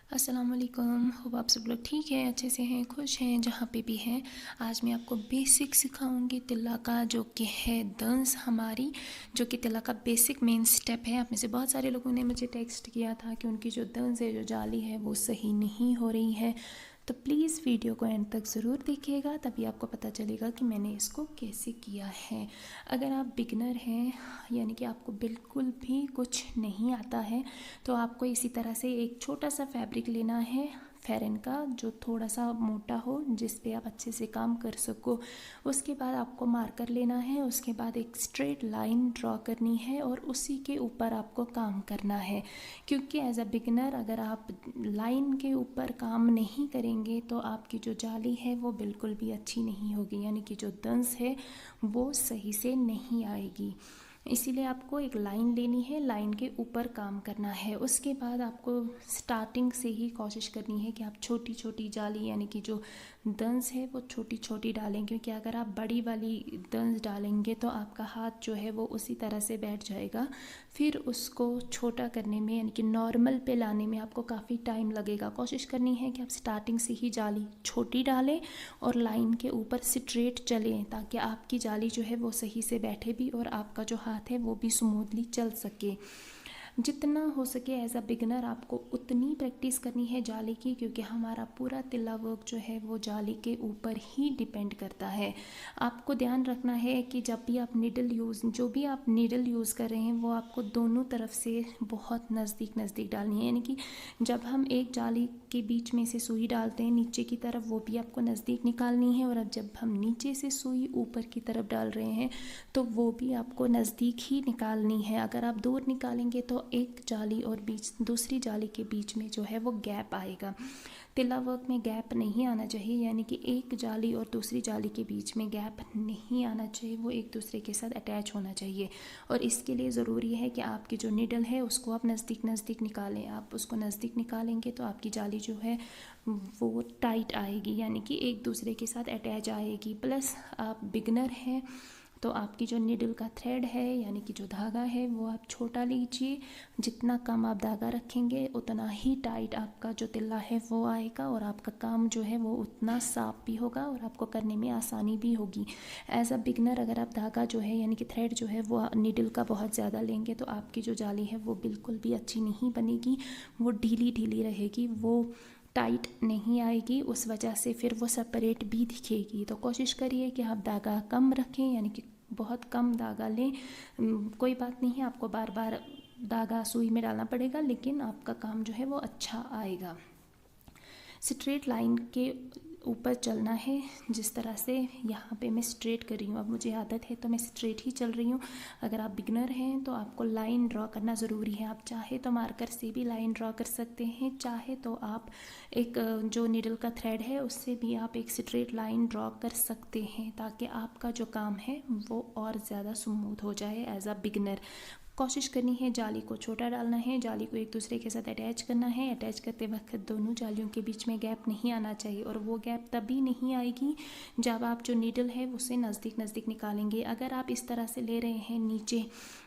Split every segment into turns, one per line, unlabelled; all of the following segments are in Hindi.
अस्सलाम वालेकुम। होप आप सब लोग ठीक हैं, अच्छे से हैं, खुश हैं, जहाँ पे भी हैं। आज मैं आपको बेसिक सिखाऊंगी तिल्ला का, जो कि है दंस हमारी, जो कि तिल्ला का बेसिक मेन स्टेप है। आप में से बहुत सारे लोगों ने मुझे टेक्स्ट किया था कि उनकी जो दंस है, जो जाली है, वो सही नहीं हो रही है। तो प्लीज़ वीडियो को एंड तक ज़रूर देखिएगा, तभी आपको पता चलेगा कि मैंने इसको कैसे किया है। अगर आप बिगनर हैं, यानी कि आपको बिल्कुल भी कुछ नहीं आता है, तो आपको इसी तरह से एक छोटा सा फैब्रिक लेना है फेरन का, जो थोड़ा सा मोटा हो, जिस पे आप अच्छे से काम कर सको। उसके बाद आपको मार्कर लेना है, उसके बाद एक स्ट्रेट लाइन ड्रॉ करनी है और उसी के ऊपर आपको काम करना है। क्योंकि एज अ बिगनर अगर आप लाइन के ऊपर काम नहीं करेंगे तो आपकी जो जाली है वो बिल्कुल भी अच्छी नहीं होगी, यानी कि जो दंस है वो सही से नहीं आएगी। इसीलिए आपको एक लाइन लेनी है, लाइन के ऊपर काम करना है। उसके बाद आपको स्टार्टिंग से ही कोशिश करनी है कि आप छोटी छोटी जाली, यानी कि जो दंस है वो छोटी छोटी डालें, क्योंकि अगर आप बड़ी वाली दंस डालेंगे तो आपका हाथ जो है वो उसी तरह से बैठ जाएगा। फिर उसको छोटा करने में, यानी कि नॉर्मल पे लाने में आपको काफ़ी टाइम लगेगा। कोशिश करनी है कि आप स्टार्टिंग से ही जाली छोटी डालें और लाइन के ऊपर स्ट्रेट चलें, ताकि आपकी जाली जो है वो सही से बैठे भी और आपका जो हाथ है वो भी स्मूथली चल सके। जितना हो सके एज अ बिगनर आपको उतनी प्रैक्टिस करनी है जाली की, क्योंकि हमारा पूरा तिल्ला वर्क जो है वो जाली के ऊपर ही डिपेंड करता है। आपको ध्यान रखना है कि जब भी आप जो भी आप नीडल यूज़ कर रहे हैं वो आपको दोनों तरफ से बहुत नज़दीक नज़दीक डालनी है। यानी कि जब हम एक जाली के बीच में से सुई डालते हैं नीचे की तरफ, वो भी आपको नज़दीक निकालनी है, और अब जब हम नीचे से सुई ऊपर की तरफ डाल रहे हैं तो वो भी आपको नज़दीक ही निकालनी है। अगर आप दूर निकालेंगे तो एक जाली और दूसरी जाली के बीच में जो है वो गैप आएगा। तिल्ला वर्क में गैप नहीं आना चाहिए, यानी कि एक जाली और दूसरी जाली के बीच में गैप नहीं आना चाहिए, वो एक दूसरे के साथ अटैच होना चाहिए। और इसके लिए ज़रूरी है कि आपकी जो नीडल है उसको आप नज़दीक नज़दीक निकालें। आप उसको नज़दीक निकालेंगे तो आपकी जाली जो है वो टाइट आएगी, यानी कि एक दूसरे के साथ अटैच आएगी। प्लस आप बिगनर हैं तो आपकी जो नीडल का थ्रेड है, यानी कि जो धागा है, वो आप छोटा लीजिए। जितना कम आप धागा रखेंगे उतना ही टाइट आपका जो तिल्ला है वो आएगा, और आपका काम जो है वो उतना साफ भी होगा और आपको करने में आसानी भी होगी। एज अ बिगनर अगर आप धागा जो है, यानी कि थ्रेड जो है, वो नीडल का बहुत ज़्यादा लेंगे तो आपकी जो जाली है वो बिल्कुल भी अच्छी नहीं बनेगी। वो ढीली ढीली रहेगी, वो टाइट नहीं आएगी, उस वजह से फिर वो सेपरेट भी दिखेगी। तो कोशिश करिए कि आप धागा कम रखें, यानी कि बहुत कम धागा लें। कोई बात नहीं है, आपको बार बार धागा सुई में डालना पड़ेगा, लेकिन आपका काम जो है वो अच्छा आएगा। स्ट्रेट लाइन के ऊपर चलना है, जिस तरह से यहाँ पे मैं स्ट्रेट कर रही हूँ। अब मुझे आदत है तो मैं स्ट्रेट ही चल रही हूँ। अगर आप बिगनर हैं तो आपको लाइन ड्रॉ करना ज़रूरी है। आप चाहे तो मार्कर से भी लाइन ड्रॉ कर सकते हैं, चाहे तो आप एक जो नीडल का थ्रेड है उससे भी आप एक स्ट्रेट लाइन ड्रॉ कर सकते हैं, ताकि आपका जो काम है वो और ज़्यादा स्मूथ हो जाए। एज अ बिगनर कोशिश करनी है जाली को छोटा डालना है, जाली को एक दूसरे के साथ अटैच करना है। अटैच करते वक्त दोनों जालियों के बीच में गैप नहीं आना चाहिए, और वो गैप तभी नहीं आएगी जब आप जो नीडल है उसे नज़दीक नज़दीक निकालेंगे। अगर आप इस तरह से ले रहे हैं नीचे,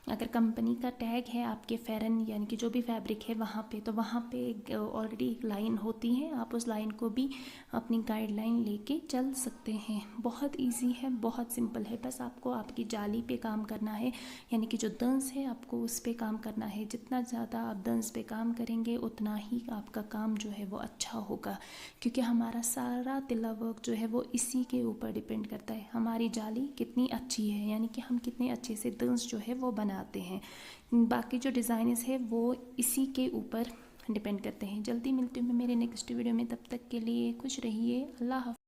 अगर कंपनी का टैग है आपके फेरन, यानी कि जो भी फैब्रिक है वहाँ पे, तो वहाँ पे ऑलरेडी एक लाइन होती है, आप उस लाइन को भी अपनी गाइडलाइन लेके चल सकते हैं। बहुत इजी है, बहुत सिंपल है, बस आपको आपकी जाली पे काम करना है, यानी कि जो दंस है आपको उस पे काम करना है। जितना ज़्यादा आप दंस पे काम करेंगे उतना ही आपका काम जो है वो अच्छा होगा, क्योंकि हमारा सारा तिल्ला वर्क जो है वो इसी के ऊपर डिपेंड करता है, हमारी जाली कितनी अच्छी है, यानी कि हम कितने अच्छे से दंस जो है वो बनाते हैं। बाकी जो डिज़ाइनस है वो इसी के ऊपर डिपेंड करते हैं। जल्दी मिलती हूँ मैं मेरे नेक्स्ट वीडियो में, तब तक के लिए खुश रहिए। अल्लाह हाफ़िज़।